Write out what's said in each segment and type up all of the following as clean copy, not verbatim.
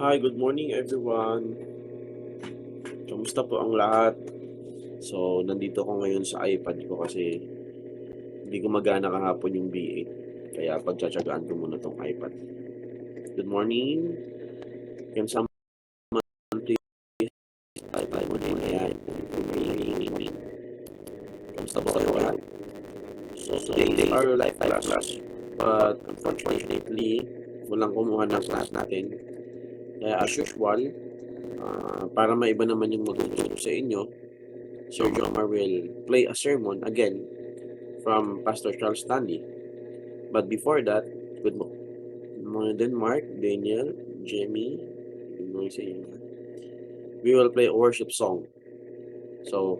Hi, good morning everyone. Kamusta po ang lahat? So, nandito ko ngayon sa iPad ko kasi hindi gumagana kahapon yung V8. Kaya pagtsatsagaan ko muna tong iPad. Good morning. Can someone please type my name? Ayan. Good morning. Kamusta po kayo lahat? So, today is our life class. But unfortunately, walang kumuha ng class natin. Kaya as usual, para maiba naman yung magtuturo sa inyo, Sir Jomar will play a sermon again from Pastor Charles Stanley. But before that, good morning, Mark, Daniel, Jamie, good morning sa inyo. We will play a worship song. So,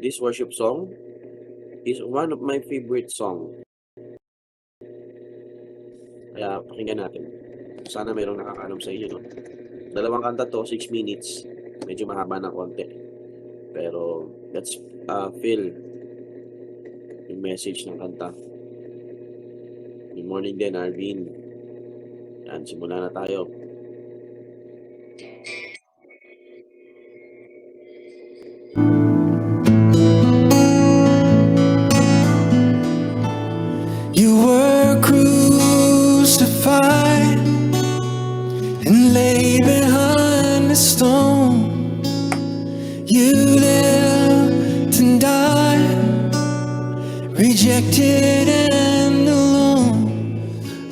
this worship song is one of my favorite song. Kaya pakinggan natin. Sana mayroong nakakaalam sa inyo, no? Dalawang kanta to, 6 minutes. Medyo mahaba ng konti. Pero, let's feel yung message ng kanta. Good morning din, Arvin. Yan, simula na tayo. You were crucified and laid behind a stone. You lived and died, rejected and alone,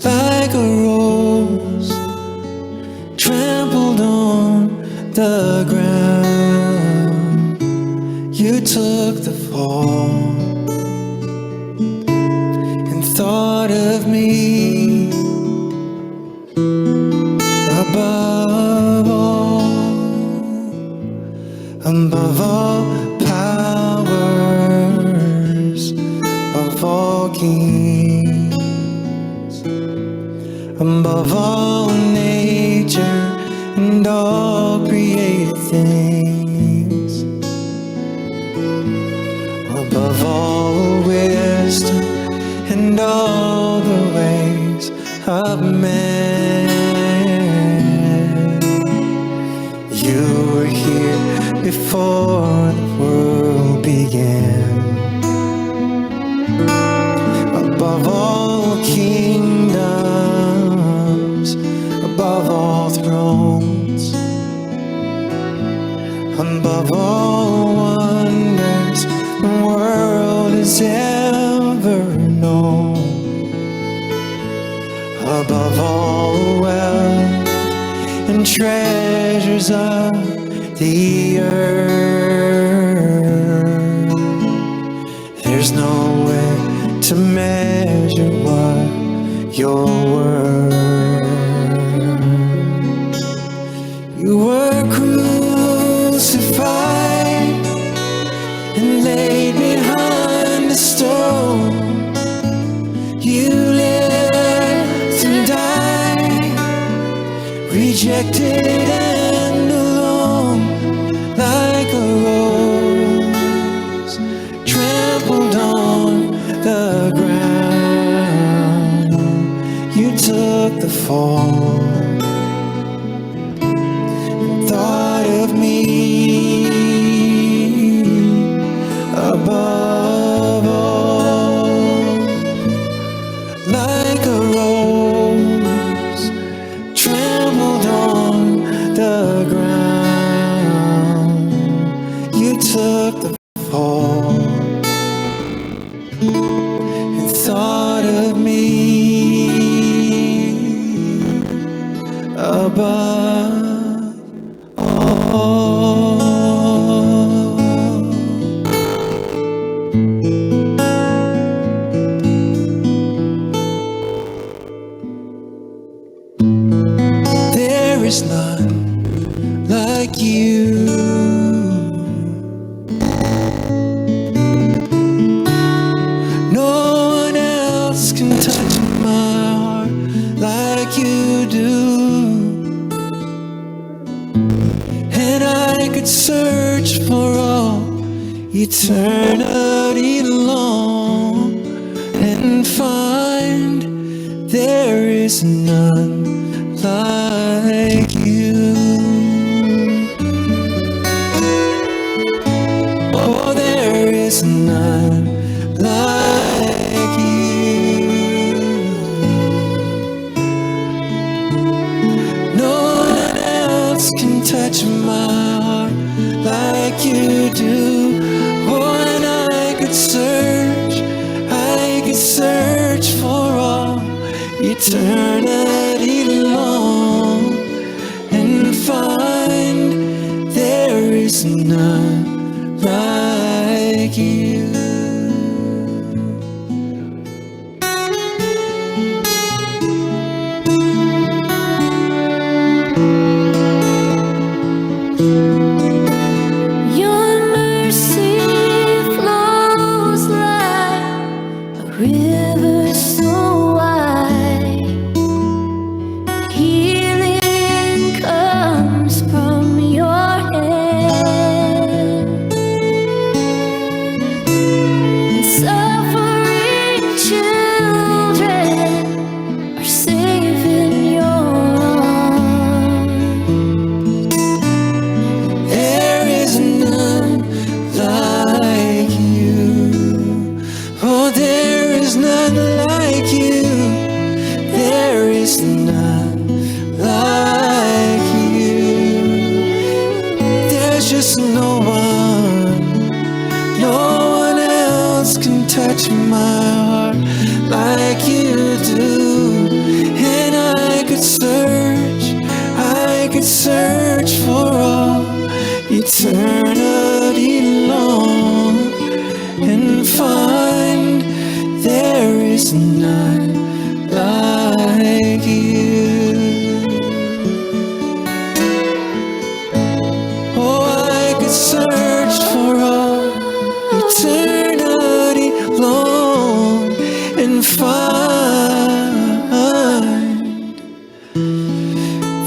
like a rose trampled on the ground. You took the fall and thought of me above all powers, above all kings, above all nature and all created things, above all wisdom and all the ways of man. You were here before the world began. Above all kingdoms, above all thrones, above all wonders the world has ever known, above all wealth and treasures of the earth. There's no way to measure what you're worth. You were crucified and laid behind a stone. You lived and died, rejected and alone, like a rose trampled on the ground. You took the fall and thought of me above all, like a rose trampled on the ground. You took the fall and thought of me above all. There is none like you. No one else can touch my heart like you do. And I could search for all eternity long and find there is none like you. is none like you. No one else can touch my heart like you do. Oh, and I could search for all eternity long and find there is none like you. Your mercy flows like a river so wide. Healing comes from your hand. And suffering children are safe in your arms. There is none like you. Oh, there is none like you. There is none like you. There's just no one else can touch my heart like you do. And I could search for all eternity long and find there is none like you. Oh, I could search for all eternity long and find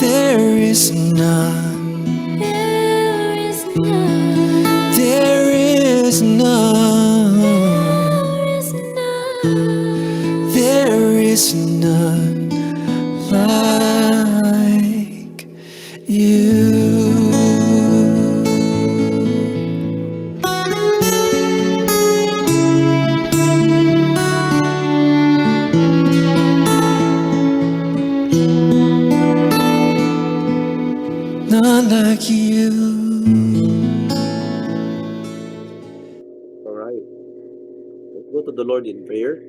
there is none. There is none. There is none. There is none. There is none like you. Not like you. All right. Let's go to the Lord in prayer.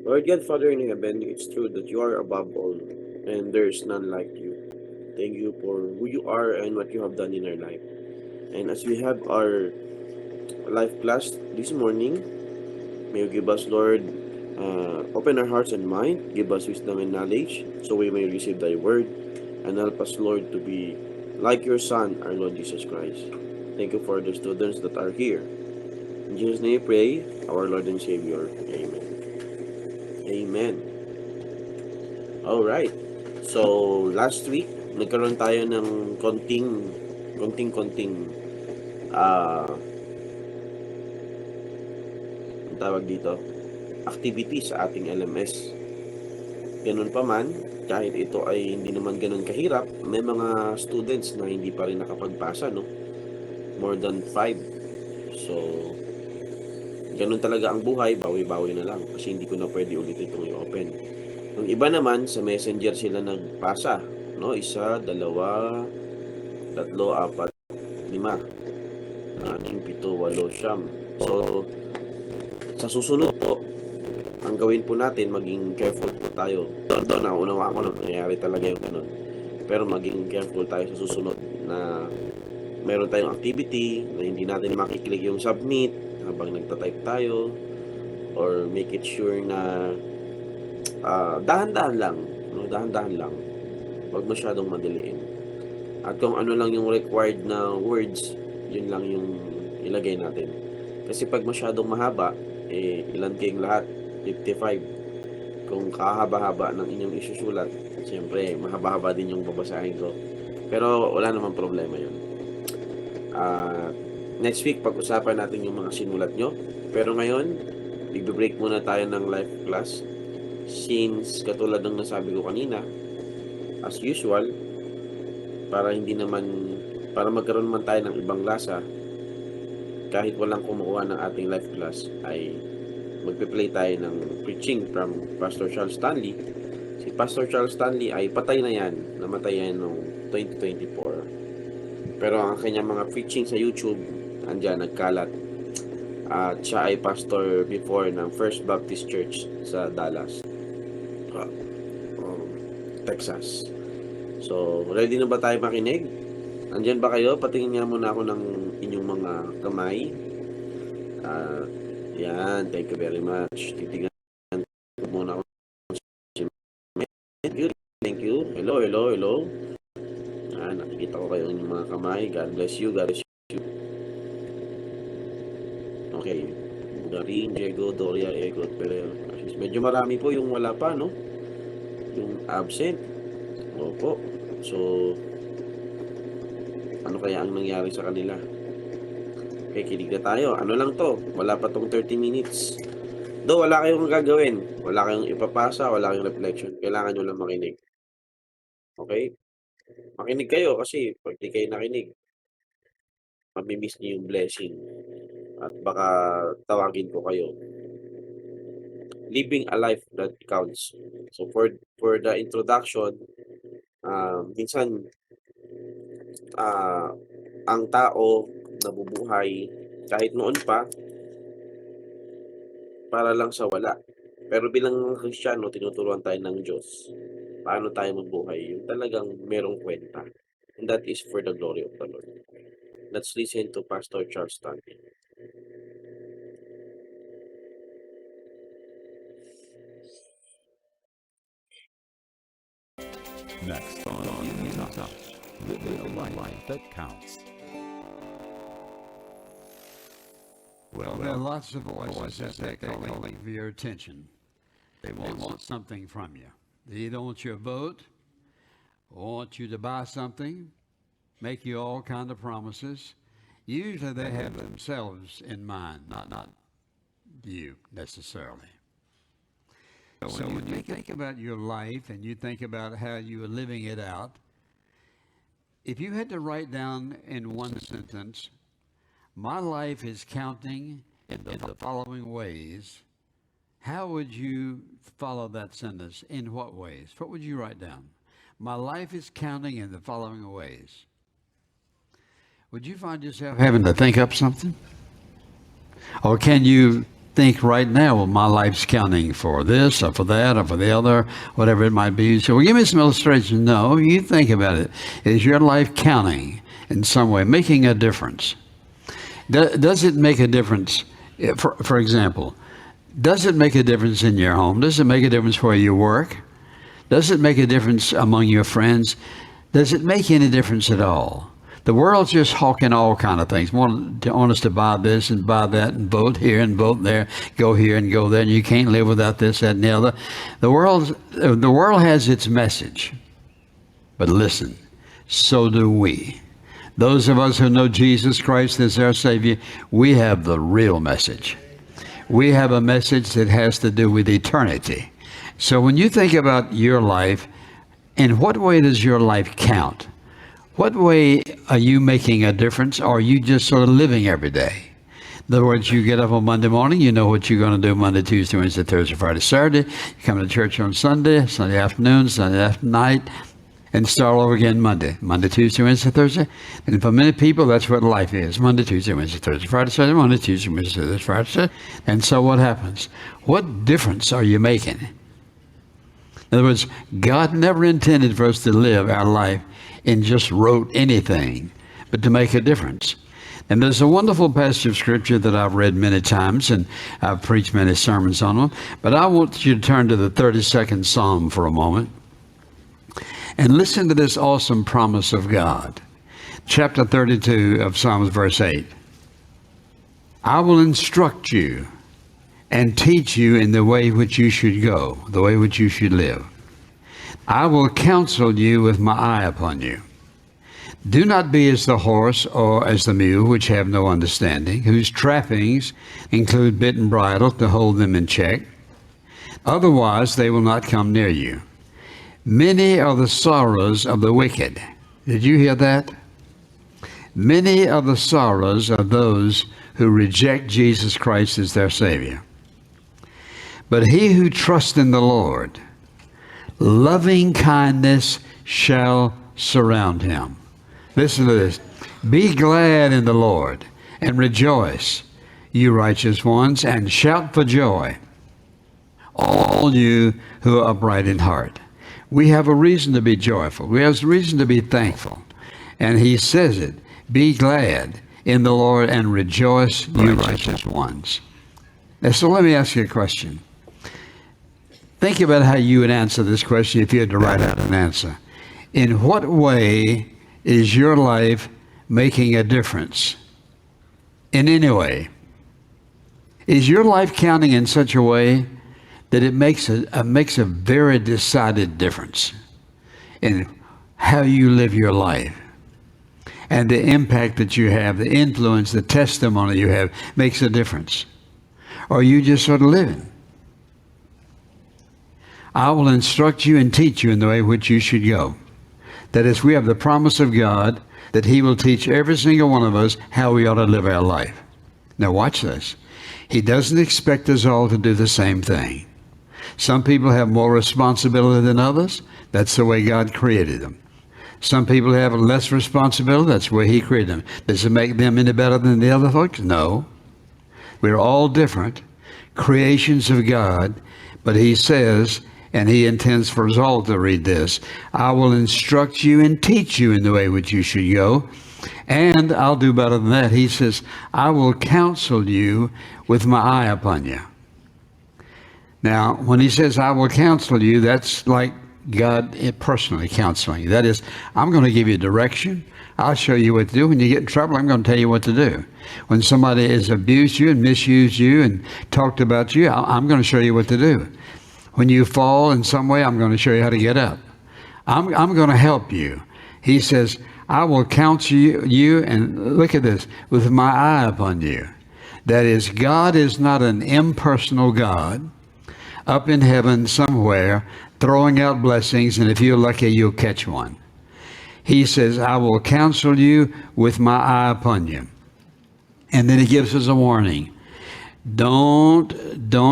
Lord God, Father in heaven, it's true that you are above all, and there is none like you. Thank you for who you are and what you have done in our life. And as we have our life class this morning, may you give us, Lord, open our hearts and mind, give us wisdom and knowledge, so we may receive thy word, and help us, Lord, to be like your Son, our Lord Jesus Christ. Thank you for the students that are here. In Jesus' name we pray, our Lord and Savior. Amen. Amen. Alright. So, last week, nagkaroon tayo ng konting ang tawag dito, activity sa ating LMS. Ganun pa man, kahit ito ay hindi naman ganun kahirap, may mga students na hindi pa rin nakapagpasa, no? More than 5. So, ganun talaga ang buhay, bawi-bawi na lang kasi hindi ko na pwede ulit itong i-open. Yung iba naman, sa Messenger sila nagpasa, no? 1, 2, 3, 4, 5, 6, 7, 8, 9. So, sa susunod po, ang gawin po natin, maging careful po tayo. Doon naunawaan ko na nangyayari talaga yung ganun. Pero maging careful tayo sa susunod na meron tayong activity na hindi natin makiklik yung submit habang nagtatype tayo, or make it sure na dahan-dahan lang, no? Dahan-dahan lang, huwag masyadong madaliin, at kung ano lang yung required na words, yun lang yung ilagay natin. Kasi pag masyadong mahaba, ilan kayong lahat? 55. Kung kahaba-haba ng inyong isusulat, siyempre mahaba-haba din yung babasahin ko, pero wala namang problema yun. Next week, pag-usapan natin yung mga sinulat nyo. Pero ngayon, i-break muna tayo ng live class. Since, katulad ng nasabi ko kanina, as usual, para magkaroon man tayo ng ibang lasa, kahit walang kumukuha ng ating live class, ay magpe-play tayo ng preaching from Pastor Charles Stanley. Si Pastor Charles Stanley ay patay na yan. Namatay yan noong 2024. Pero ang kanyang mga preaching sa YouTube, andyan, nagkalat. At siya ay pastor before ng First Baptist Church sa Dallas, Texas. So, ready na ba tayo makinig? Andyan ba kayo? Patingin nga muna ako ng inyong mga kamay. Yan, thank you very much. Titingnan ko muna ako. Thank you. Hello. Nakikita ko kayo ng mga kamay. God bless you. Okay. Bugarin, Diego, Doria, Egot, Perel. Medyo marami po yung wala pa, no? Yung absent. Opo. So, ano kaya ang nangyari sa kanila? Okay, kinig na tayo. Ano lang to? Wala pa tong 30 minutes. Do, wala kayong gagawin. Wala kayong ipapasa, wala kayong reflection. Kailangan nyo lang makinig. Okay? Makinig kayo kasi pag di kayo nakinig, mamimiss niyo yung blessing. At baka tawagin ko kayo. Living a life that counts. So for the introduction, minsan ang tao nabubuhay kahit noon pa para lang sa wala. Pero bilang Kristiyano, tinuturuan tayo ng Diyos paano tayo mabuhay. Yung talagang merong kwenta. And that is for the glory of the Lord. Let's listen to Pastor Charles Stanley. Next on In Touch, living a life that counts. Well, there are lots of voices that they're calling for your attention. They want something from you. They either want your vote, or want you to buy something, make you all kind of promises. Usually they have themselves in mind, not you necessarily. So when you think about your life and you think about how you are living it out, if you had to write down in one sentence, my life is counting in the following ways, how would you follow that sentence? In what ways? What would you write down? My life is counting in the following ways. Would you find yourself having to think up something? Or can you think right now, well, my life's counting for this or for that or for the other, whatever it might be? So, well, give me some illustrations. No, you think about it. Is your life counting in some way, making a difference? Does it make a difference? For example, does it make a difference in your home? Does it make a difference where you work? Does it make a difference among your friends? Does it make any difference at all? The world's just hawking all kind of things. Want us to buy this and buy that and vote here and vote there, go here and go there, and you can't live without this, that, and the other. The world has its message. But listen, so do we. Those of us who know Jesus Christ as our Savior, we have the real message. We have a message that has to do with eternity. So when you think about your life, in what way does your life count? What way are you making a difference, or are you just sort of living every day? In other words, you get up on Monday morning, you know what you're going to do Monday, Tuesday, Wednesday, Thursday, Friday, Saturday. You come to church on Sunday, Sunday afternoon, Sunday night, and start all over again Monday, Tuesday, Wednesday, Thursday. And for many people, that's what life is. Monday, Tuesday, Wednesday, Thursday, Friday, Saturday, Monday, Tuesday, Wednesday, Thursday, Friday, Saturday. And so what happens? What difference are you making? In other words, God never intended for us to live our life in just rote anything, but to make a difference. And there's a wonderful passage of Scripture that I've read many times, and I've preached many sermons on them. But I want you to turn to the 32nd Psalm for a moment and listen to this awesome promise of God. Chapter 32 of Psalms, verse 8. I will instruct you and teach you in the way which you should go, the way which you should live. I will counsel you with my eye upon you. Do not be as the horse or as the mule, which have no understanding, whose trappings include bit and bridle to hold them in check. Otherwise they will not come near you. Many are the sorrows of the wicked. Did you hear that? Many are the sorrows of those who reject Jesus Christ as their Savior. But he who trusts in the Lord, loving kindness shall surround him. Listen to this. Be glad in the Lord and rejoice, you righteous ones, and shout for joy, all you who are upright in heart. We have a reason to be joyful. We have a reason to be thankful. And he says it, be glad in the Lord and rejoice, you righteous ones. Now, so let me ask you a question. Think about how you would answer this question if you had to write out an answer. In what way is your life making a difference? In any way. Is your life counting in such a way that it makes a very decided difference in how you live your life? And the impact that you have, the influence, the testimony you have makes a difference? Or are you just sort of living? I will instruct you and teach you in the way which you should go. That is, we have the promise of God that he will teach every single one of us how we ought to live our life. Now watch this. He doesn't expect us all to do the same thing. Some people have more responsibility than others. That's the way God created them. Some people have less responsibility. That's the way he created them. Does it make them any better than the other folks? No. We're all different creations of God, but he says, and he intends for us all to read this, I will instruct you and teach you in the way which you should go. And I'll do better than that. He says, I will counsel you with my eye upon you. Now, when he says, I will counsel you, that's like God personally counseling you. That is, I'm going to give you direction. I'll show you what to do. When you get in trouble, I'm going to tell you what to do. When somebody has abused you and misused you and talked about you, I'm going to show you what to do. When you fall in some way, I'm going to show you how to get up. I'm going to help you. He says, I will counsel you, and look at this, with my eye upon you. That is, God is not an impersonal God up in heaven somewhere throwing out blessings, and if you're lucky, you'll catch one. He says, I will counsel you with my eye upon you. And then he gives us a warning. Don't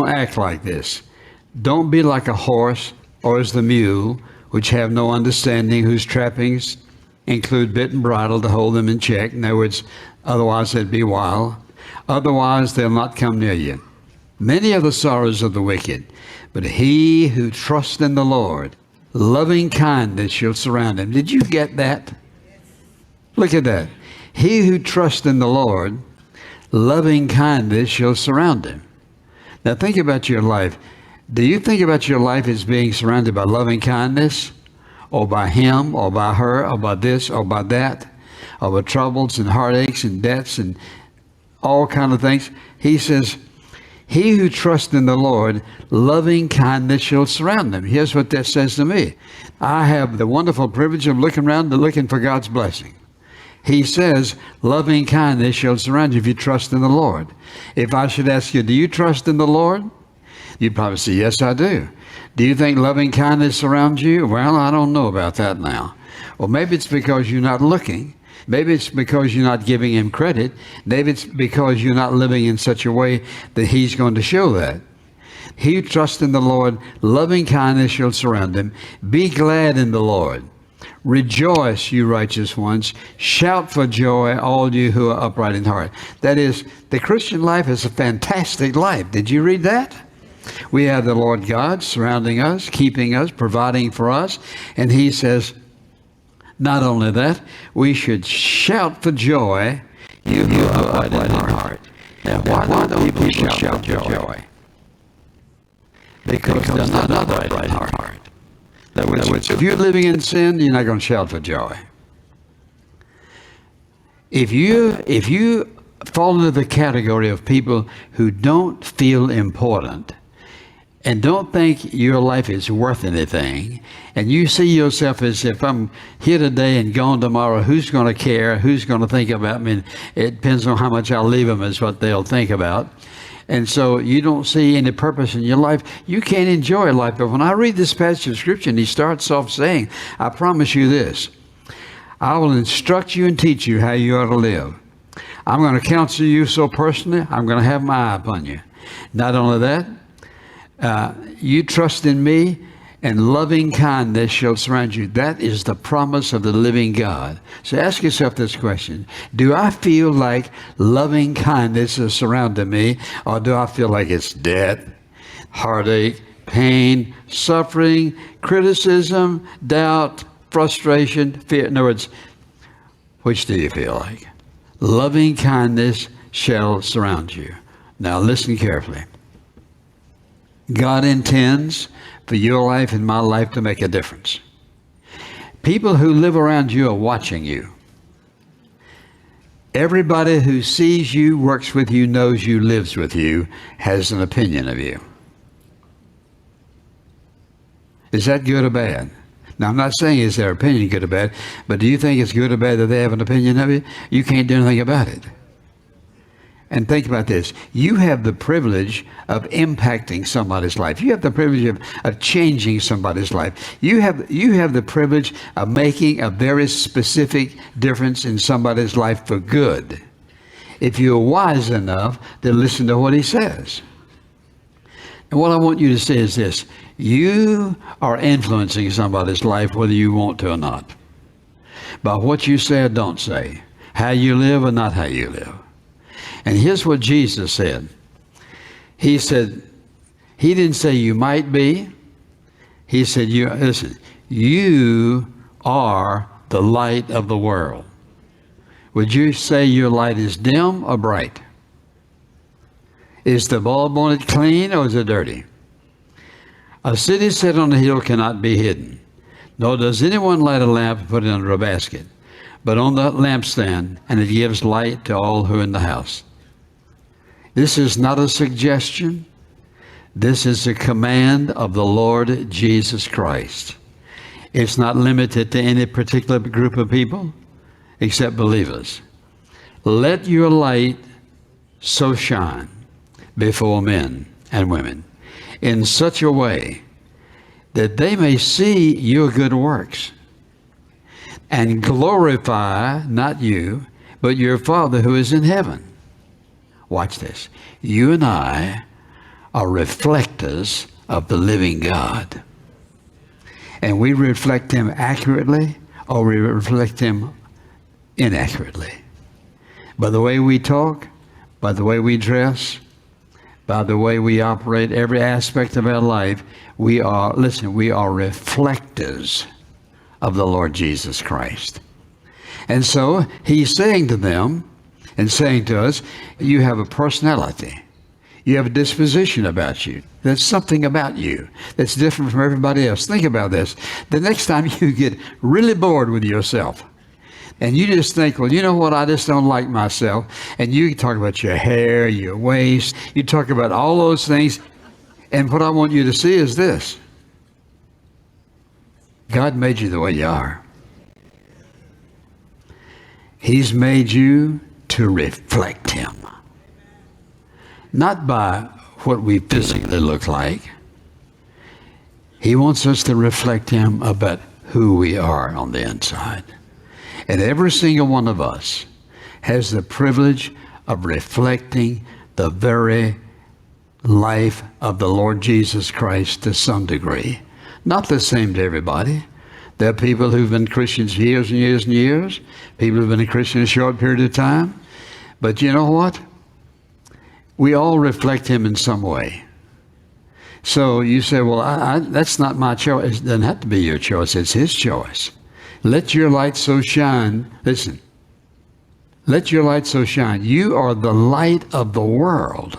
act like this. Don't be like a horse or as the mule, which have no understanding, whose trappings include bit and bridle to hold them in check. In other words, otherwise they'd be wild. Otherwise they'll not come near you. Many are the sorrows of the wicked, but he who trusts in the Lord, loving kindness shall surround him. Did you get that? Look at that. He who trusts in the Lord, loving kindness shall surround him. Now think about your life. Do you think about your life as being surrounded by loving kindness, or by him, or by her, or by this, or by that, or by troubles and heartaches and debts and all kind of things? He says, he who trusts in the Lord, loving kindness shall surround them. Here's what that says to me. I have the wonderful privilege of looking around and looking for God's blessing. He says, loving kindness shall surround you if you trust in the Lord. If I should ask you, do you trust in the Lord? You'd probably say, yes, I do. Do you think loving kindness surrounds you? Well, I don't know about that now. Well, maybe it's because you're not looking. Maybe it's because you're not giving him credit. Maybe it's because you're not living in such a way that he's going to show that. He who trusts in the Lord, loving kindness shall surround him. Be glad in the Lord. Rejoice, you righteous ones. Shout for joy, all you who are upright in heart. That is, the Christian life is a fantastic life. Did you read that? We have the Lord God surrounding us, keeping us, providing for us. And he says, not only that, we should shout for joy, you who are upright in heart. Now, why don't people shout for joy? Because they're not upright in heart. In other words, if you're living in sin, you're not going to shout for joy. If you fall into the category of people who don't feel important and don't think your life is worth anything, and you see yourself as if I'm here today and gone tomorrow, who's going to care? Who's going to think about me? It depends on how much I'll leave them is what they'll think about. And so you don't see any purpose in your life. You can't enjoy life. But when I read this passage of Scripture, and he starts off saying, I promise you this, I will instruct you and teach you how you ought to live. I'm going to counsel you so personally, I'm going to have my eye upon you. Not only that, you trust in me, and loving kindness shall surround you. That is the promise of the living God. So ask yourself this question. Do I feel like loving kindness is surrounding me, or do I feel like it's death, heartache, pain, suffering, criticism, doubt, frustration, fear? In other words, which do you feel like? Loving kindness shall surround you. Now listen carefully. God intends for your life and my life to make a difference. People who live around you are watching you. Everybody who sees you, works with you, knows you, lives with you, has an opinion of you. Is that good or bad? Now, I'm not saying is their opinion good or bad, but do you think it's good or bad that they have an opinion of you? You can't do anything about it. And think about this. You have the privilege of impacting somebody's life. You have the privilege of changing somebody's life. You have the privilege of making a very specific difference in somebody's life for good, if you're wise enough to listen to what he says. And what I want you to say is this. You are influencing somebody's life whether you want to or not. By what you say or don't say. How you live or not how you live. And here's what Jesus said. He said, he didn't say you might be. He said, listen, you are the light of the world. Would you say your light is dim or bright? Is the bulb on it clean or is it dirty? A city set on a hill cannot be hidden, nor does anyone light a lamp and put it under a basket, but on the lampstand, and it gives light to all who are in the house. This is not a suggestion. This is a command of the Lord Jesus Christ. It's not limited to any particular group of people except believers. Let your light so shine before men and women in such a way that they may see your good works and glorify not you, but your Father who is in heaven. Watch this. You and I are reflectors of the living God. And we reflect him accurately or we reflect him inaccurately. By the way we talk, by the way we dress, by the way we operate every aspect of our life, we are reflectors of the Lord Jesus Christ. And so he's saying to them and saying to us, you have a personality. You have a disposition about you. There's something about you that's different from everybody else. Think about this. The next time you get really bored with yourself and you just think, well, you know what? I just don't like myself. And you talk about your hair, your waist. You talk about all those things. And what I want you to see is this. God made you the way you are. He's made you to reflect him. Not by what we physically look like. He wants us to reflect him about who we are on the inside. And every single one of us has the privilege of reflecting the very life of the Lord Jesus Christ to some degree. Not the same to everybody. There are people who've been Christians years and years and years. People who've been a Christian a short period of time. But you know what? We all reflect him in some way. So you say, well, that's not my choice. It doesn't have to be your choice. It's his choice. Let your light so shine. Listen. Let your light so shine. You are the light of the world.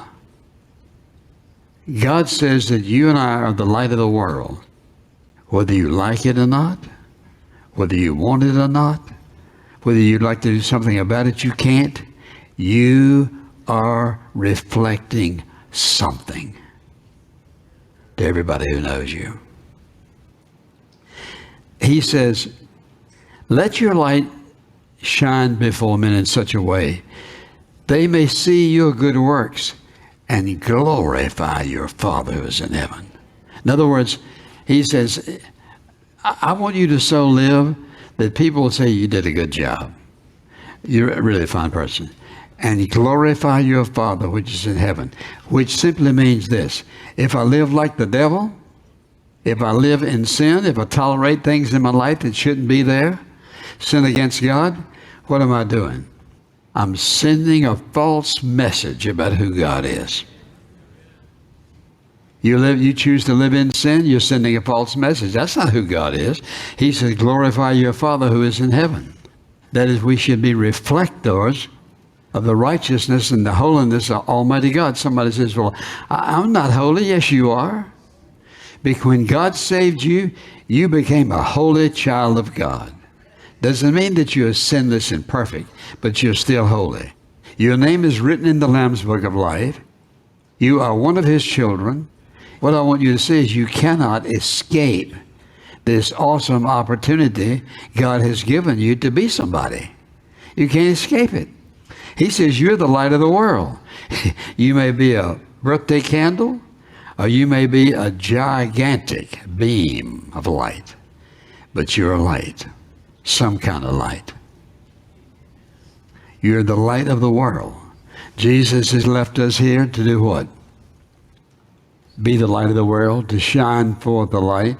God says that you and I are the light of the world. Whether you like it or not, whether you want it or not, whether you'd like to do something about it, you can't. You are reflecting something to everybody who knows you. He says, let your light shine before men in such a way they may see your good works and glorify your Father who is in heaven. In other words, he says, I want you to so live that people will say you did a good job. You're a really fine person. and glorify your Father which is in heaven, which simply means this. If I live like the devil, if I live in sin, if I tolerate things in my life that shouldn't be there, sin against God, what am I doing? I'm sending a false message about who God is. You choose to live in sin, you're sending a false message. That's not who God is. He says, glorify your Father who is in heaven. That is, we should be reflectors of the righteousness and the holiness of Almighty God. Somebody says, well, I'm not holy. Yes, you are. Because when God saved you, you became a holy child of God. Doesn't mean that you're sinless and perfect, but you're still holy. Your name is written in the Lamb's Book of Life. You are one of his children. What I want you to see is you cannot escape this awesome opportunity God has given you to be somebody. You can't escape it. He says you're the light of the world. You may be a birthday candle, or you may be a gigantic beam of light, but you're a light, some kind of light. You're the light of the world. Jesus has left us here to do what? Be the light of the world, to shine forth the light.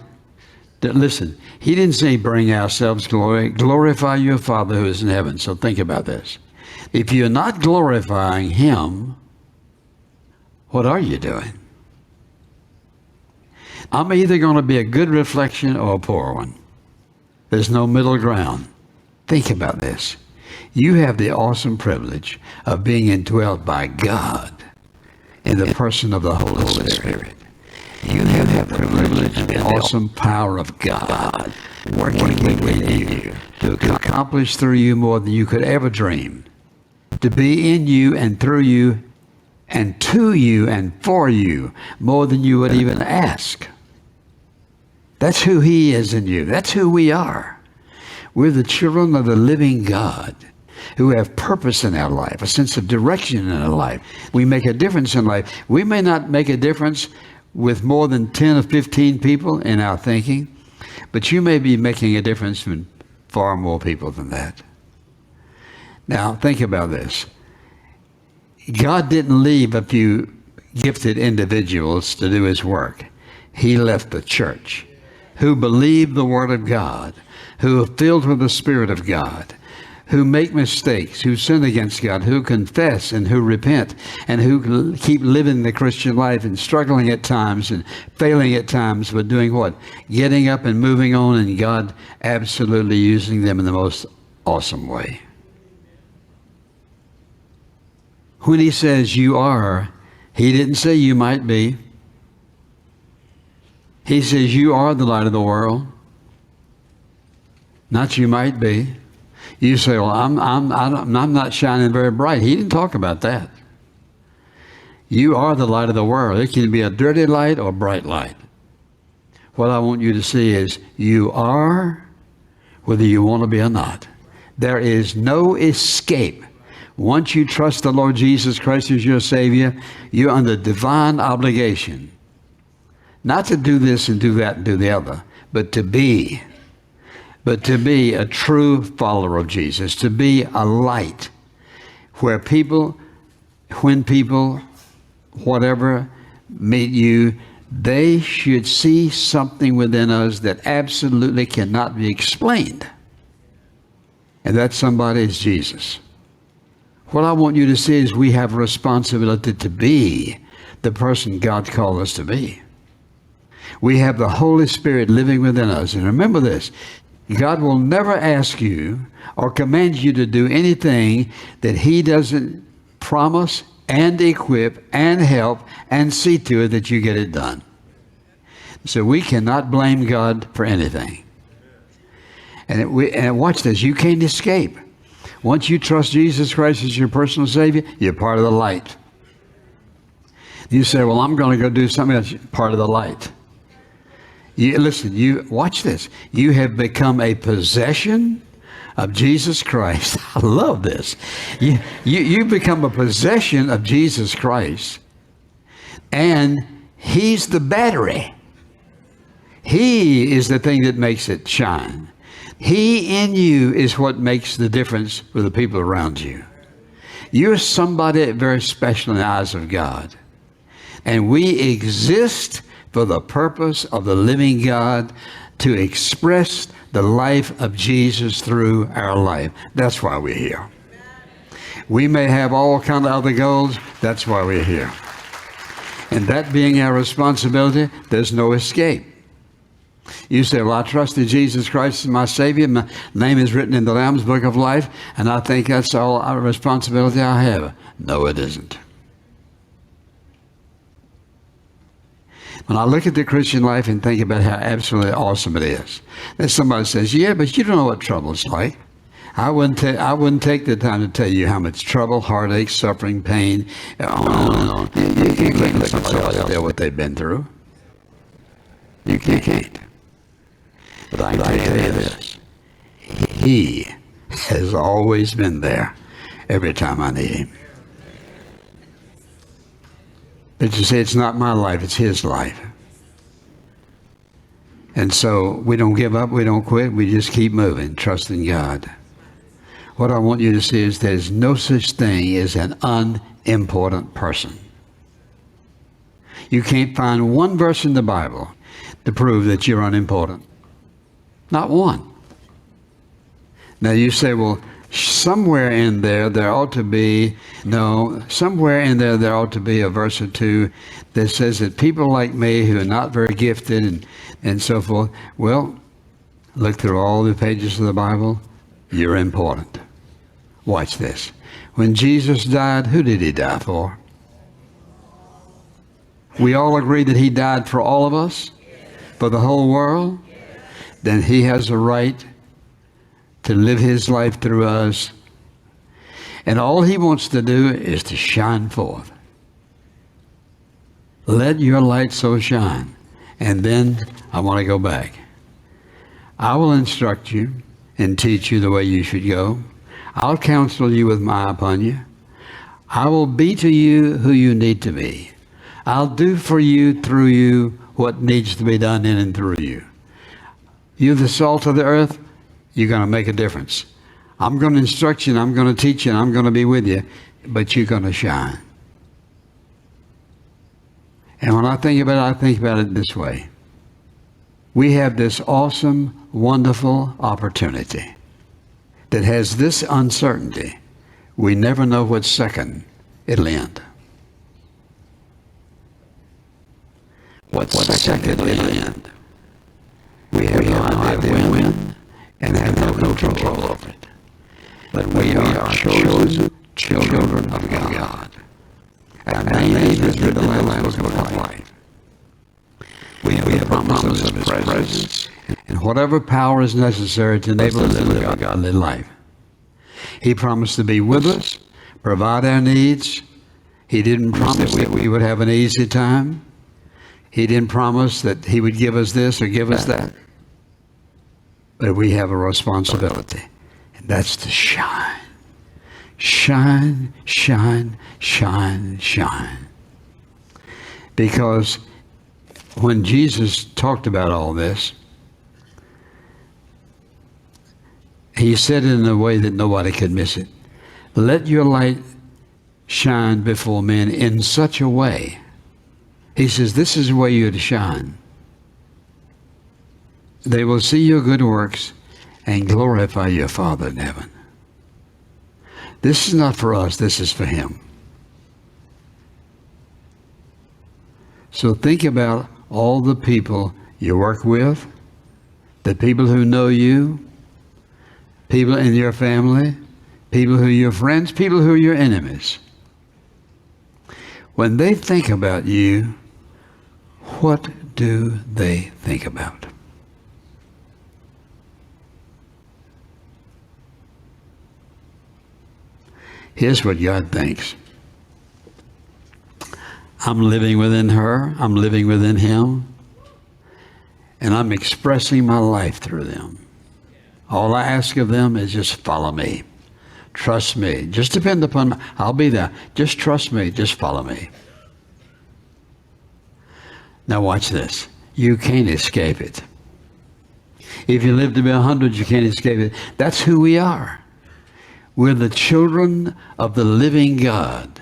Listen, he didn't say bring ourselves glory. Glorify your Father who is in heaven. So think about this. If you're not glorifying him, what are you doing? I'm either going to be a good reflection or a poor one. There's no middle ground. Think about this. You have the awesome privilege of being indwelt by God in the person of the Holy Spirit. You have the privilege and the awesome power of God working within you to accomplish through you more than you could ever dream. To be in you and through you and to you and for you more than you would even ask. That's who he is in you. That's who we are. We're the children of the living God who have purpose in our life, a sense of direction in our life. We make a difference in life. We may not make a difference with more than 10 or 15 people in our thinking, but you may be making a difference in far more people than that. Now, think about this. God didn't leave a few gifted individuals to do his work. He left the church who believe the Word of God, who are filled with the Spirit of God, who make mistakes, who sin against God, who confess and who repent, and who keep living the Christian life and struggling at times and failing at times, but doing what? Getting up and moving on, and God absolutely using them in the most awesome way. When he says you are, he didn't say you might be. He says you are the light of the world, not you might be. You say, well, I'm not shining very bright. He didn't talk about that. You are the light of the world. It can be a dirty light or a bright light. What I want you to see is you are, whether you want to be or not. There is no escape. Once you trust the Lord Jesus Christ as your Savior, you're under divine obligation. Not to do this and do that and do the other, but to be a true follower of Jesus, to be a light where when people, whatever, meet you, they should see something within us that absolutely cannot be explained. And that somebody is Jesus. What I want you to see is we have a responsibility to be the person God called us to be. We have the Holy Spirit living within us. And remember this, God will never ask you or command you to do anything that he doesn't promise and equip and help and see to it that you get it done. So we cannot blame God for anything. And watch this, you can't escape. Once you trust Jesus Christ as your personal Savior, you're part of the light. You say, well, I'm going to go do something else. Part of the light. Listen, watch this. You have become a possession of Jesus Christ. I love this. You become a possession of Jesus Christ, and he's the battery. He is the thing that makes it shine. He in you is what makes the difference for the people around you. You're somebody very special in the eyes of God. And we exist for the purpose of the living God to express the life of Jesus through our life. That's why we're here. We may have all kind of other goals. That's why we're here. And that being our responsibility, there's no escape. You say, well, I trusted Jesus Christ as my Savior. My name is written in the Lamb's Book of Life, and I think that's all our responsibility I have. No, it isn't. When I look at the Christian life and think about how absolutely awesome it is, then somebody says, yeah, but you don't know what trouble's like. I wouldn't take the time to tell you how much trouble, heartache, suffering, pain, on and on. You can't look at somebody else and tell what they've been through. You can't. But I can tell you this. He has always been there every time I need him. But you say, it's not my life, it's his life. And so we don't give up, we don't quit, we just keep moving, trusting God. What I want you to see is there's no such thing as an unimportant person. You can't find one verse in the Bible to prove that you're unimportant. Not one. Now you say, well, somewhere in there ought to be a verse or two that says that people like me who are not very gifted and so forth, well, look through all the pages of the Bible, you're important. Watch this. When Jesus died, who did he die for? We all agree that he died for all of us, for the whole world. Then he has a right to live his life through us. And all he wants to do is to shine forth. Let your light so shine. And then I want to go back. I will instruct you and teach you the way you should go. I'll counsel you with my eye upon you. I will be to you who you need to be. I'll do for you, through you, what needs to be done in and through you. You're the salt of the earth. You're going to make a difference. I'm going to instruct you, and I'm going to teach you, and I'm going to be with you, but you're going to shine. And when I think about it this way. We have this awesome, wonderful opportunity that has this uncertainty. We never know what second it'll end. What second it'll end. We have no idea when and have no control over it. But we are chosen children of God. Our name is written in the Lamb's Book of Life. We have the promise of his presence and whatever power is necessary to enable us to live a godly life. He promised to be with us, provide our needs. He didn't promise that we would have an easy time. He didn't promise that he would give us this or give us that. But we have a responsibility, and that's to shine. Shine, shine, shine, shine. Because when Jesus talked about all this, he said it in a way that nobody could miss it. Let your light shine before men in such a way. He says, this is the way you're to shine. They will see your good works and glorify your Father in heaven. This is not for us, this is for him. So think about all the people you work with, the people who know you, people in your family, people who are your friends, people who are your enemies. When they think about you, what do they think about? Here's what God thinks. I'm living within her, I'm living within him, and I'm expressing my life through them. All I ask of them is just follow me. Trust me. Just depend upon me. I'll be there. Just trust me. Just follow me. Now watch this. You can't escape it. If you live to be 100, you can't escape it. That's who we are. We're the children of the living God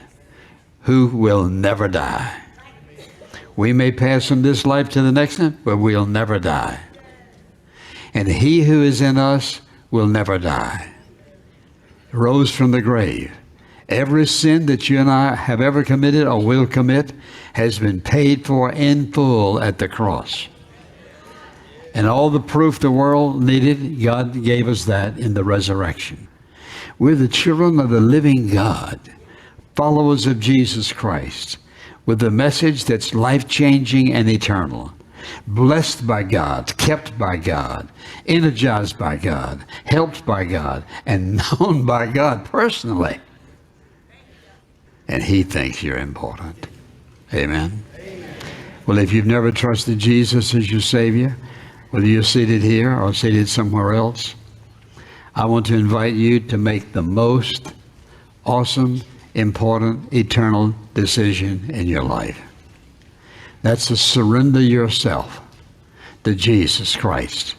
who will never die. We may pass from this life to the next one, but we'll never die. And he who is in us will never die. Rose from the grave. Every sin that you and I have ever committed or will commit has been paid for in full at the cross. And all the proof the world needed, God gave us that in the resurrection. We're the children of the living God, followers of Jesus Christ, with a message that's life-changing and eternal. Blessed by God, kept by God, energized by God, helped by God, and known by God personally. And he thinks you're important. Amen. Well, if you've never trusted Jesus as your Savior, whether you're seated here or seated somewhere else, I want to invite you to make the most awesome, important, eternal decision in your life. That's to surrender yourself to Jesus Christ,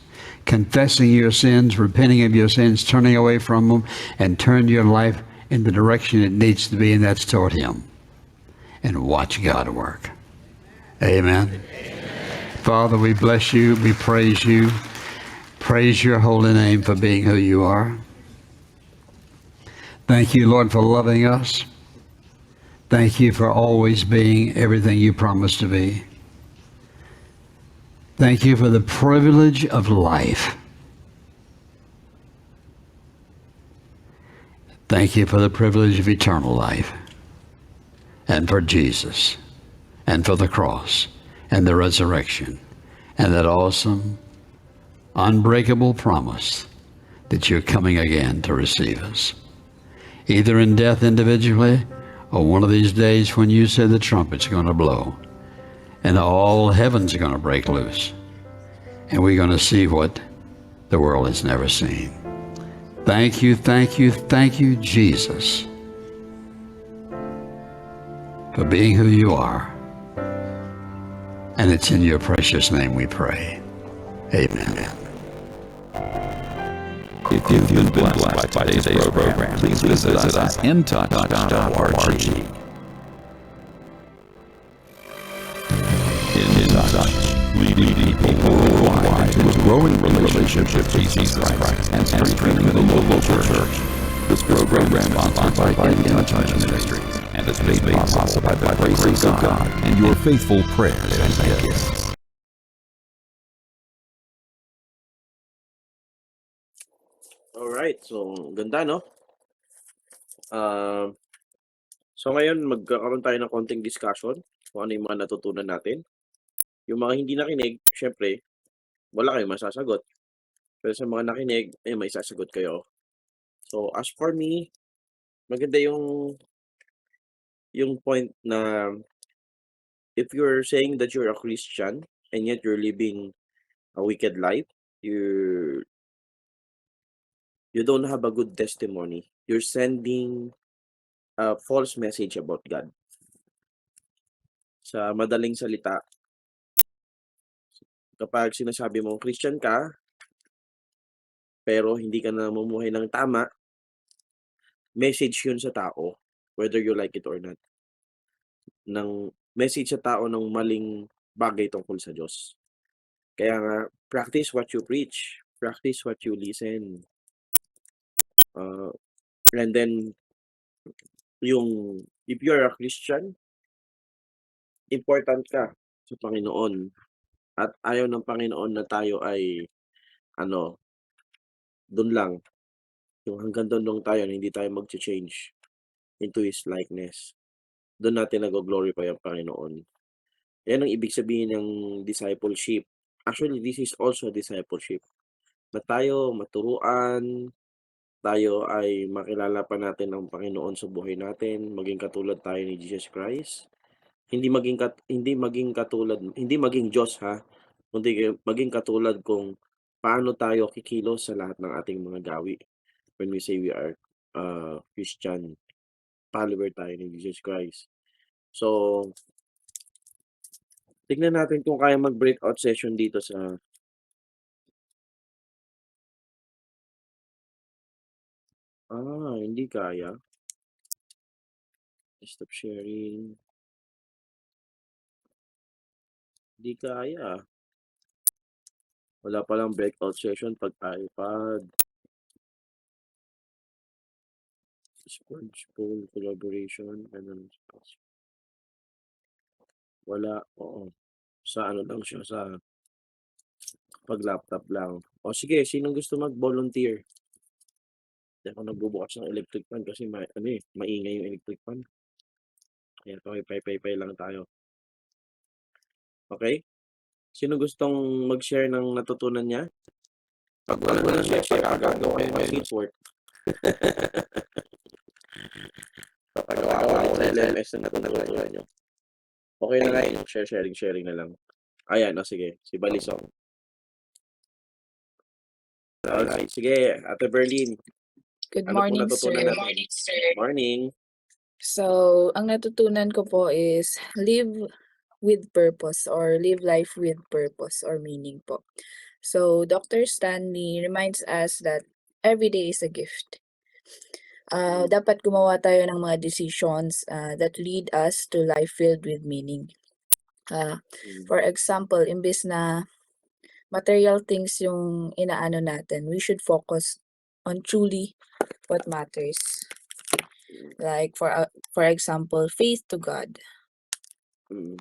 confessing your sins, repenting of your sins, turning away from them, and turn your life in the direction it needs to be, and that's toward him. And watch God work. Amen. Father, we bless you, we praise you. Praise your holy name for being who you are. Thank you, Lord, for loving us. Thank you for always being everything you promised to be. Thank you for the privilege of life. Thank you for the privilege of eternal life, and for Jesus, and for the cross, and the resurrection, and that awesome, unbreakable promise that you're coming again to receive us, either in death individually, or one of these days when you say the trumpet's going to blow, and all heaven's going to break loose, and we're going to see what the world has never seen. Thank you, thank you, thank you, Jesus, for being who you are. And it's in your precious name we pray. Amen. If you've been blessed by today's program, please visit us at intouch.org. In Touch, leading people worldwide to a growing relationship with Jesus Christ and strengthening the local church. This program is sponsored by In Touch Ministries and is made possible by the grace of God and your faithful prayers and gifts. Alright, so ganda, no? So ngayon, magkakaroon tayo ng konting discussion kung ano yung mga natutunan natin. Yung mga hindi nakinig, syempre, wala kayong masasagot. Pero sa mga nakinig, may sasagot kayo. So as for me, maganda yung point na if you're saying that you're a Christian and yet you're living a wicked life, you don't have a good testimony. You're sending a false message about God. Sa madaling salita, kapag sinasabi mo Christian ka, pero hindi ka namumuhay ng tama, message yun sa tao, whether you like it or not. Message sa tao ng maling bagay tungkol sa Diyos. Kaya nga, practice what you preach. Practice what you listen. And then, if you're a Christian, important ka sa Panginoon. At ayaw ng Panginoon na tayo ay, dun lang. Yung hanggang dun lang tayo na hindi tayo mag-change into His likeness. Doon natin nag-glorify ang Panginoon. Yan ang ibig sabihin ng discipleship. Actually, this is also discipleship. Na tayo maturuan, tayo ay makilala pa natin ang Panginoon sa buhay natin, maging katulad tayo ni Jesus Christ. Hindi maging Diyos, ha, kundi maging katulad kung paano tayo kikilos sa lahat ng ating mga gawi. When we say we are Christian, follower tayo ni Jesus Christ. So, tignan natin kung kaya mag-breakout session dito sa Hindi kaya. Stop sharing. Hindi kaya. Wala palang breakout session pag iPad. Sponge Bowl collaboration. Ganun. Wala. Oo. Sa ano lang siya. Sa pag laptop lang. O sige, sinong gusto mag-volunteer? Hindi ako nagbubukas ng electric fan kasi maingay yung electric fan. Kaya pay lang tayo. Okay? Sino gustong mag-share ng natutunan niya? Pag wala nang share, gagawa kayo ng report. Papagawa ko sa LMS na natutunan nyo. Okay na nga yun. Sharing na lang. Ayan, sige. Si Balisong. Alright, sige. Ate Berlin, Good ano po morning, natutunan sir. natin? Morning. So, ang natutunan ko po is live with purpose or live life with purpose or meaning po. So, Dr. Stanley reminds us that every day is a gift. Dapat gumawa tayo ng mga decisions that lead us to life filled with meaning. For example, imbes na material things yung inaano natin, we should focus on truly what matters. Like for example, faith to God, Mm.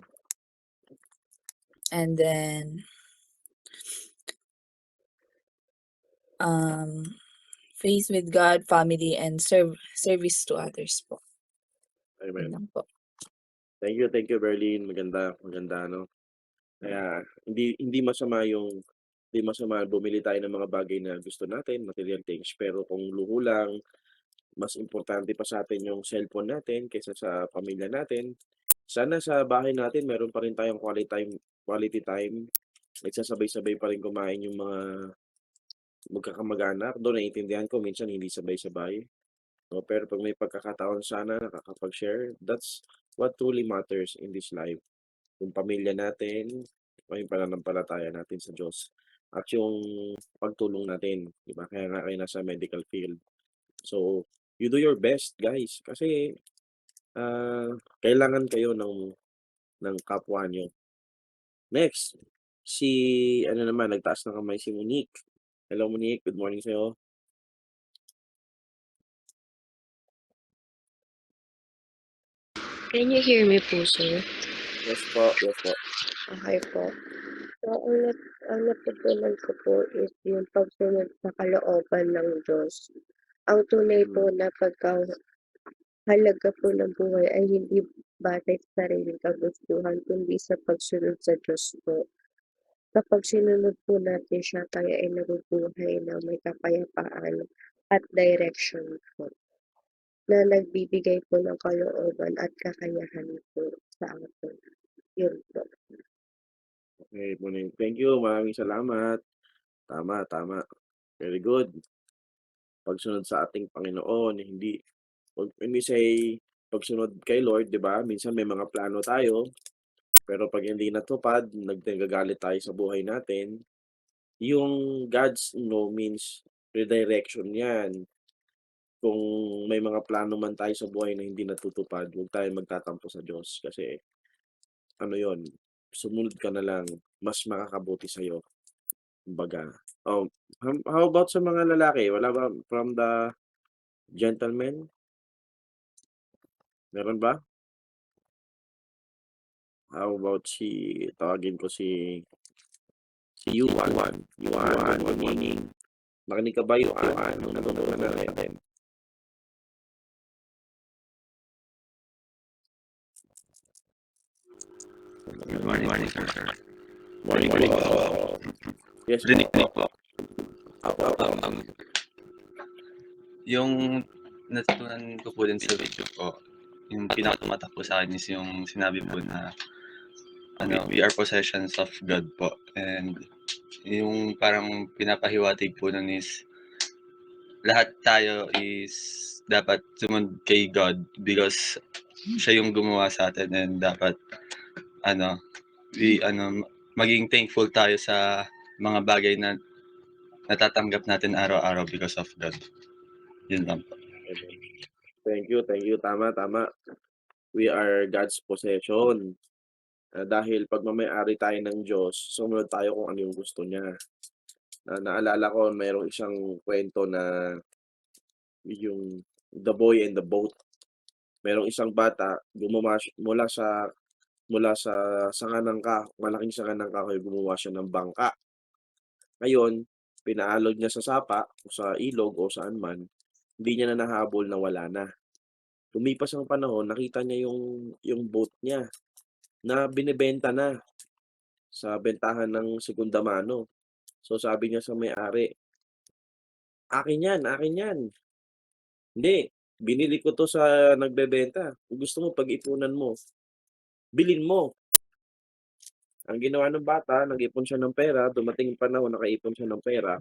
and then faith with God, family, and service to others po. Yun Amen. lang po. Thank you, Berlin. Maganda, no? Kaya, hindi masama bumili tayo ng mga bagay na gusto natin, material things. Pero kung luho lang, mas importante pa sa atin yung cellphone natin kaysa sa pamilya natin. Sana sa bahay natin meron pa rin tayong quality time. Nagsasabay-sabay pa rin kumain yung mga magkakamag-anak. Doon naiintindihan ko minsan hindi sabay-sabay. No, pero pag may pagkakataon sana nakakapag-share, that's what truly matters in this life. Yung pamilya natin, yung pananampalataya natin sa Diyos. At yung pagtulong natin, di ba? Kaya nga kayo nasa medical field. So, you do your best, guys. Kasi, kailangan kayo ng kapwa nyo. Next, nagtaas ng kamay si Monique. Hello, Monique. Good morning sa'yo. Can you hear me po, sir? Yes po. Okay po. So, ang natutunan ko po is yung pagsunod sa kalooban ng Diyos. Ang tunay po na pagkahalaga po ng buhay ay hindi batay sa sariling kagustuhan, kundi sa pagsunod sa Diyos po. Kapag sinunod po natin siya, tayo ay nabubuhay na may kapayapaan at direction po, na nagbibigay po ng kalooban at kakayahan po sa atin. Yun po. Okay, Monique. Thank you. Maraming salamat. Tama. Very good. Pagsunod sa ating Panginoon, when we say pagsunod kay Lord, di ba? Minsan may mga plano tayo, pero pag hindi natupad, nagagalit tayo sa buhay natin. Yung God's no means redirection yan. Kung may mga plano man tayo sa buhay na hindi natutupad, huwag tayo magtatampo sa Diyos. Kasi, yon, sumunod ka na lang, mas makakabuti sa'yo. Kumbaga. How about sa mga lalaki? Wala ba from the gentlemen? Meron ba? How about tawagin ko si Yuan. Yuan, good morning. Makinig ka ba, Yuan? Anong natutunan natin? Good morning, sir. Morning po. Yes Rinig po. po. Yung natutunan ko po din sa video po, yung pinakatumatak po sa akin is yung sinabi po na we are possessions of God po. And yung parang pinapahiwatig po nun is lahat tayo is dapat sumunod kay God because siya yung gumawa sa atin and dapat maging thankful tayo sa mga bagay na natatanggap natin araw-araw because of God. Yun lang po. Amen. Thank you. Tama, tama. We are God's possession. Dahil pagmamay-ari tayo ng Diyos, sumunod tayo kung ano yung gusto niya. Naalala ko mayroong isang kwento na yung The Boy and the Boat. Merong isang bata gumawa mula sa sanga ng malaking sanga ng kahoy, gumawa siya ng bangka. Ngayon, pinaalog niya sa sapa o sa ilog o saan man, hindi niya na nahabol na wala na. Lumipas ang panahon, nakita niya yung boat niya na binebenta na sa bentahan ng segunda mano. So sabi niya sa may-ari, "Akin 'yan, akin 'yan." "Hindi, binili ko 'to sa nagbebenta. Kung gusto mo pag-ipunan mo, bilhin mo." Ang ginawa ng bata, nag-ipon siya ng pera, dumating yung panahon nakaipon siya ng pera,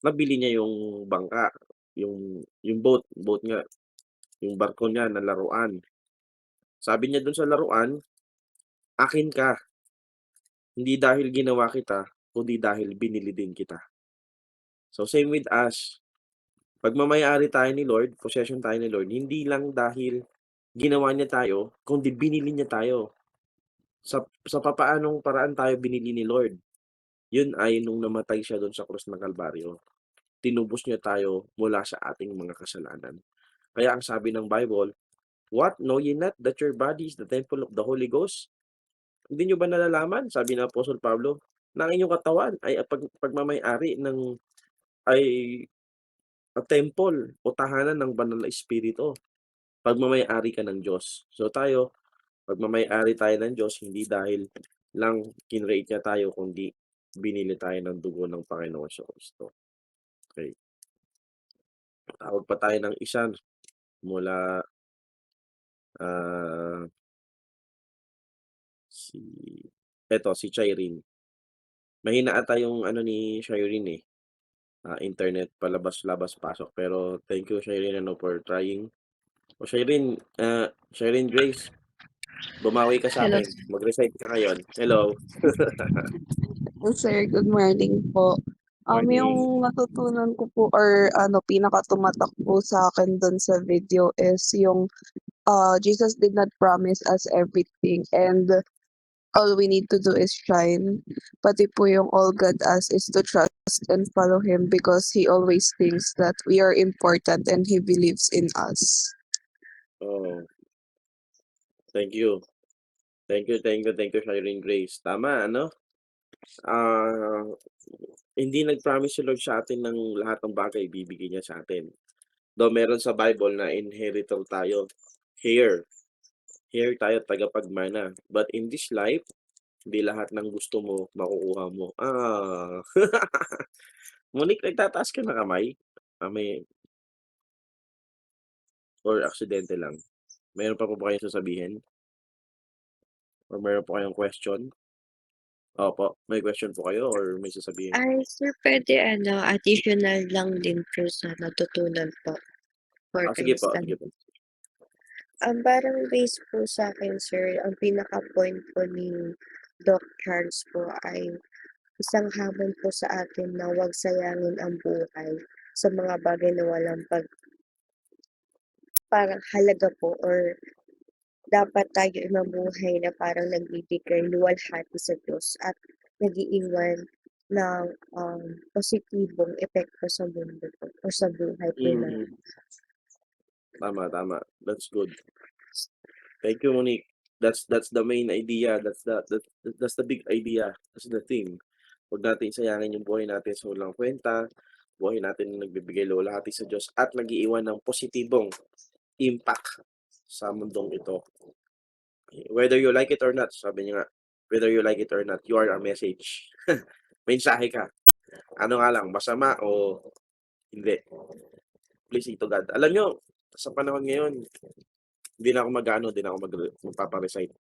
nabili niya yung bangka, yung boat nga, yung barko niya na laruan. Sabi niya dun sa laruan, "Akin ka, hindi dahil ginawa kita, kundi dahil binili din kita." So same with us, pagmamay-ari tayo ni Lord, possession tayo ni Lord, hindi lang dahil ginawa niya tayo, kundi binili niya tayo. Sa papaanong paraan tayo binili ni Lord? Yun ay nung namatay siya dun sa krus ng Kalbaryo. Tinubos niya tayo mula sa ating mga kasalanan. Kaya ang sabi ng Bible, "What? Know ye not that your body is the temple of the Holy Ghost?" Hindi niyo ba nalalaman, sabi ng Apostol Pablo, na ang inyong katawan ay pagmamay-ari ay temple o tahanan ng banal na espiritu. Pagmamay-ari ka ng Diyos. So tayo, pagmamay-ari tayo ng Diyos, hindi dahil lang kinreate niya tayo, kundi binili tayo ng dugo ng Panginoon Kristo. Okay. Tawag pa tayo ng isa mula si Chirene. Mahina ata yung ano ni Chirene internet palabas-labas pasok, pero thank you Chirene for trying. O Chirene Grace, bumawi ka sa Hello, akin. Mag-recite ka ngayon. Hello. sir. Good morning po. Morning. Yung natutunan ko po or pinaka-tumatak po sa akin dun sa video is yung Jesus did not promise us everything and all we need to do is shine. Pati po yung all God asks is to trust and follow Him because He always thinks that we are important and He believes in us. Oh. Thank you. Thank you, Chirene Grace. Tama, ano? Hindi nag-promise si Lord sa atin ng lahat ng bagay ibibigay niya sa atin. Though meron sa Bible na inheritor tayo. Heir tayo, tagapagmana. But in this life, hindi lahat ng gusto mo makukuha mo. Monique, nagtataas ka na kamay? Or aksidente lang? Meron pa po ba kayong sasabihin? Or meron po kayong question? Opo, may question po kayo or may sasabihin? Ay, sir, pwede additional lang din po sa natutunan po for Sige po, Kristen. sige po. Parang based po sa akin, sir, ang pinaka-point po ni Doc Charles po ay isang hamon po sa atin na huwag sayangin ang buhay sa mga bagay na walang parang halaga po or dapat tayo ay mamuhay na parang nagbibigay luwalhati sa Diyos at nag-iiwan ng positibong epekto sa mundo po o sa buhay po natin. Tama. That's good. Thank you, Monique. That's the main idea. That's the big idea. That's the thing. Huwag natin sayangin yung buhay natin sa walang kwenta. Buhay natin na nagbibigay luwalhati sa Diyos at nag-iiwan ng positibong impact sa mundong ito. Whether you like it or not, sabi niya nga, whether you like it or not, you are a message. Mensahe ka. Ano nga lang, masama o hindi. Please to God. Alam nyo, sa panahon ngayon, hindi na ako magpapa-recite.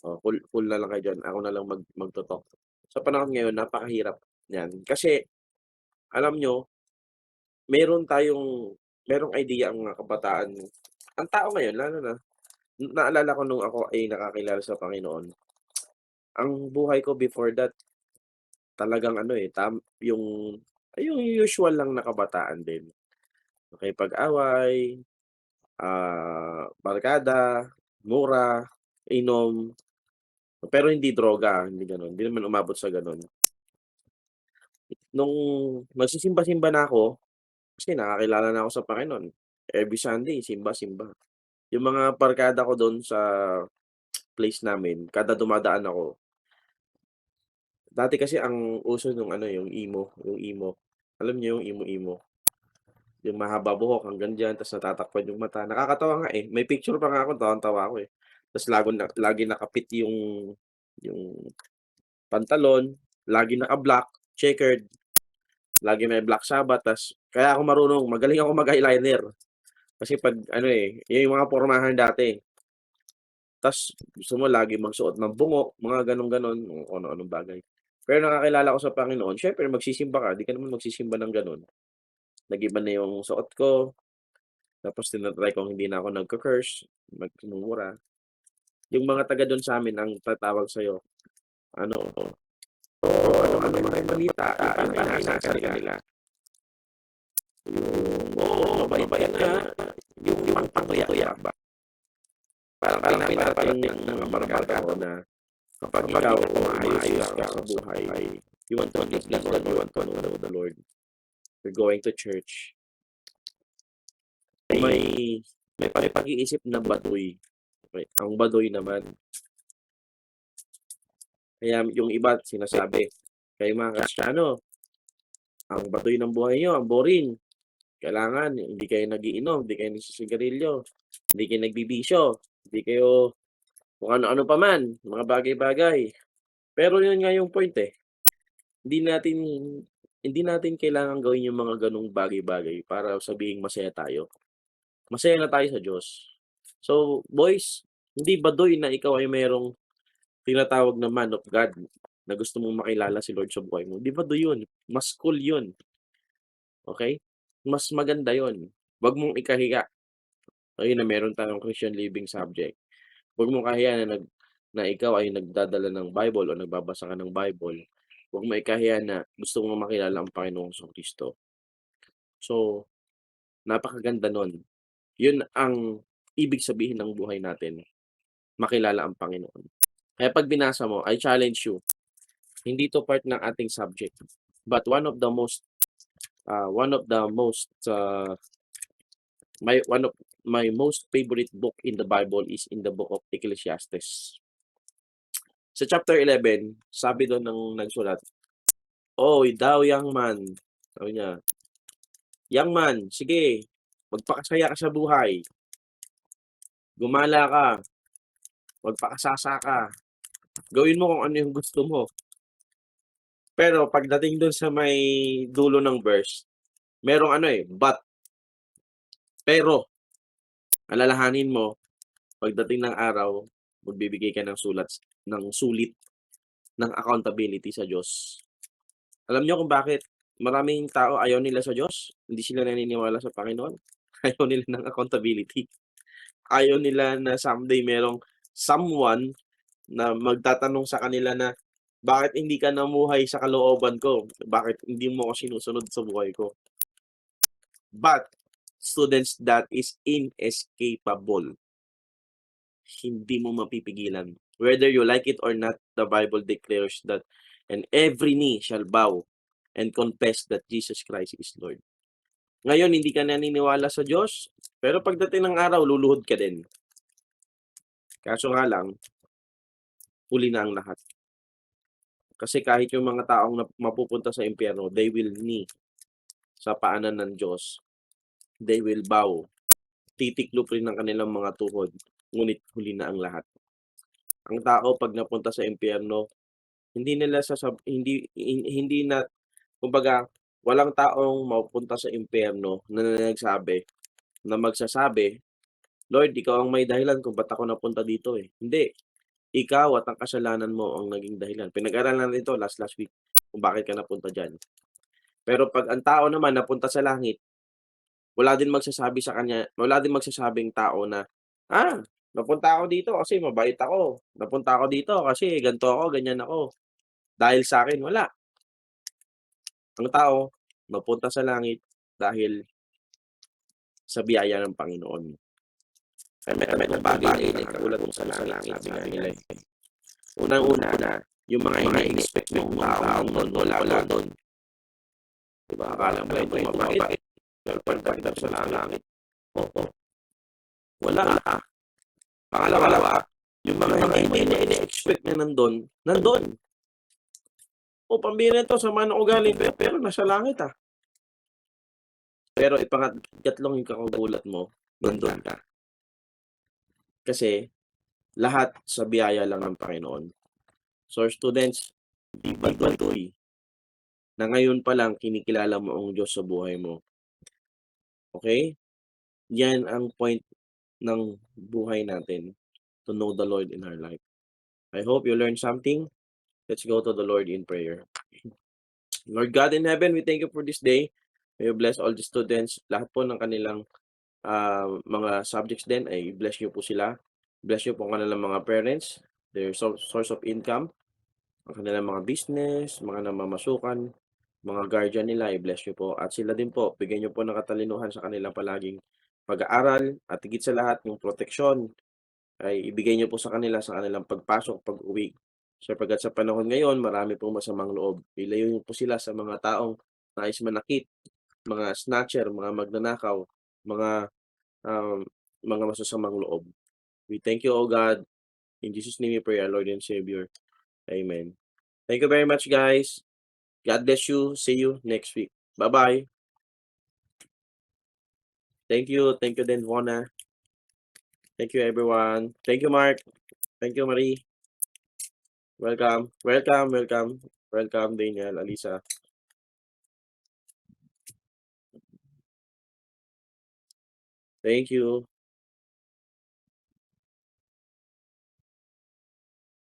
Full na lang kayo dyan. Ako na lang magtotalk. Sa panahon ngayon, napakahirap yan. Kasi, alam nyo, merong idea ang mga kabataan. Ang tao ngayon, lalo na, naalala ko nung ako ay nakakilala sa Panginoon. Ang buhay ko before that, talagang yung usual lang na kabataan din. makipag-away, barkada, mura, inom, pero hindi droga, hindi gano'n. Hindi naman umabot sa gano'n. Nung magsisimba-simba na ako, kasi nakakilala na ako sa Panginoon. Every Sunday simba-simba. Yung mga barkada ko do'n sa place namin, kada dumadaan ako, dati kasi ang uso nung ano, yung emo. Alam niyo yung emo-emo? Yung mahaba buhok hanggang diyan ta's natatakpan yung mata. Nakakatawa nga, eh. May picture pa nga ako, tawang-tawa ako, eh. Ta's lagi nakapit yung pantalon, lagi naka-black, checkered, lagi may black Sabbath ta's kaya ako marunong, magaling ako mag-eyeliner. Kasi 'pag ano, eh, yun yung mga pormahan dati. Ta's gusto mo lagi magsuot ng bungo, mga gano'n-gano'n, kung ano-anong bagay. Pero nakakilala ko sa Panginoon, siyempre magsisimba ka, 'di ka naman magsisimba ng gano'n. Nag-iba na yung suot ko, tapos tina-try kong hindi na ako nagka-curse, magmumura. Yung mga taga do'n sa'min ang tatawag sa'yo, ano, ano mga balita, yung parang inasa nila. Oo, mabait ka, yung pangtuyak ba. Parang pinaparating ng mga barkada ko na kapag ikaw umaayos ka sa buhay, you want to please the Lord, you want to know the Lord, you're going to church, may pag-iisip na baduy. Okay, ang baduy naman. Kaya yung iba sinasabi, kayo mga Kristiyano, ang baduy ng buhay niyo, ang boring. Kailangan hindi kayo nagiinom, hindi kayo nagsisigarilyo, hindi kayo nagbibisyo, hindi kayo kung ano-ano pa man, mga bagay-bagay. Pero yun nga yung point, eh. Hindi natin hindi natin kailangang gawin yung mga gano'ng bagay-bagay para sabihing masaya tayo. Masaya na tayo sa Diyos. So, boys, hindi baduy na ikaw ay merong tinatawag na man of God na gusto mong makilala si Lord sa buhay mo. Di baduy yun. Mas cool yun. Okay? Mas maganda yun. Wag mong ikahiya. Ayun na meron tayong Christian living subject. Wag mong kahiya na ikaw ay nagdadala ng Bible o nagbabasa ka ng Bible. Wag mo ikahiya na gusto mong makilala ang Panginoong Kristo. So, napakaganda nun. Yun ang ibig sabihin ng buhay natin, makilala ang Panginoon. Kaya 'pag binasa mo, I challenge you, hindi 'to part ng ating subject, but one of the most, one of my most favorite book in the Bible is in the book of Ecclesiastes. Sa chapter 11, sabi dun ng nagsulat, "Oy, thou young man," sabi niya, "Young man, sige, magpakasaya ka sa buhay. Gumala ka, magpakasasa ka, gawin mo kung ano yung gusto mo." Pero pagdating dun sa may dulo ng verse, merong ano, eh, but. Pero, alalahanin mo, pagdating ng araw, magbibigay ka ng sulit ng accountability sa Diyos. Alam niyo kung bakit maraming tao ayaw nila sa Diyos? Hindi sila naniniwala sa Panginoon? Ayaw nila ng accountability. Ayaw nila na someday merong someone na magtatanong sa kanila na, "Bakit hindi ka namuhay sa kalooban ko? Bakit hindi mo ako sinusunod sa buhay ko?" But, students, that is inescapable. Hindi mo mapipigilan. Whether you like it or not, the Bible declares that, "And every knee shall bow and confess that Jesus Christ is Lord." Ngayon, hindi ka naniniwala sa Diyos, pero pagdating ng araw, luluhod ka din. Kaso nga lang, huli na ang lahat. Kasi kahit yung mga taong mapupunta sa impyerno, they will knee sa paanan ng Diyos. They will bow. Titiklop rin ng kanilang mga tuhod, ngunit huli na ang lahat. Ang tao 'pag napunta sa impyerno, hindi na kumbaga, walang taong mapupunta sa impyerno na magsasabi, "Lord, ikaw ang may dahilan kung ba't ako napunta dito, eh." Hindi. Ikaw at ang kasalanan mo ang naging dahilan. Pinag-aralan natin ito last week kung bakit ka napunta diyan. Pero 'pag ang tao naman napunta sa langit, wala din magsasabing tao na, napunta ako dito kasi mabait ako. Napunta ako dito kasi ganito ako, ganyan ako. Dahil sa akin, wala. Ang tao napunta sa langit dahil sa biyaya ng Panginoon. May tatlong bagay na ikagulat mo sa langit, sabi nila. Unang-una, yung mga ina-expect mong tao nandun, wala doon. Diba? Akala mo ito mabait, pero pagdating sa langit, wala. Pangalawa, yung mga hindi ina-expect na nandun. O, pambira ito, sama ng ugali, pero nasa langit ah. Pero ikatlong yung kakagulat mo, nandun ka. Kasi, lahat sa biyaya lang ng Panginoon. So, students, be batuloy na ngayon pa lang kinikilala mo ang Diyos sa buhay mo. Okay? Yan ang point ng buhay natin, to know the Lord in our life. I hope you learned something. Let's go to the Lord in prayer. Lord God in heaven, we thank you for this day. May you bless all the students. Lahat po ng kanilang mga subjects din ay bless niyo po sila. Bless niyo po ang kanilang mga parents, their source of income, ang kanilang mga business, mga namamasukan, mga guardian nila, i-bless niyo po. At sila din po, bigyan niyo po ng katalinuhan sa kanilang palaging pag-aaral at higit sa lahat yung proteksyon ay ibigay niyo po sa kanila sa kanilang pagpasok, pag-uwi. Sapagkat sa panahon ngayon, marami pong masamang loob. Ilayo niyo po sila sa mga taong nais manakit, mga snatcher, mga magnanakaw, mga masasamang loob. We thank you, O God. In Jesus' name we pray, our Lord and Savior. Amen. Thank you very much, guys. God bless you. See you next week. Bye-bye. Thank you. Thank you, Denvona. Thank you, everyone. Thank you, Mark. Thank you, Marie. Welcome. Welcome, Daniel, Alisa. Thank you.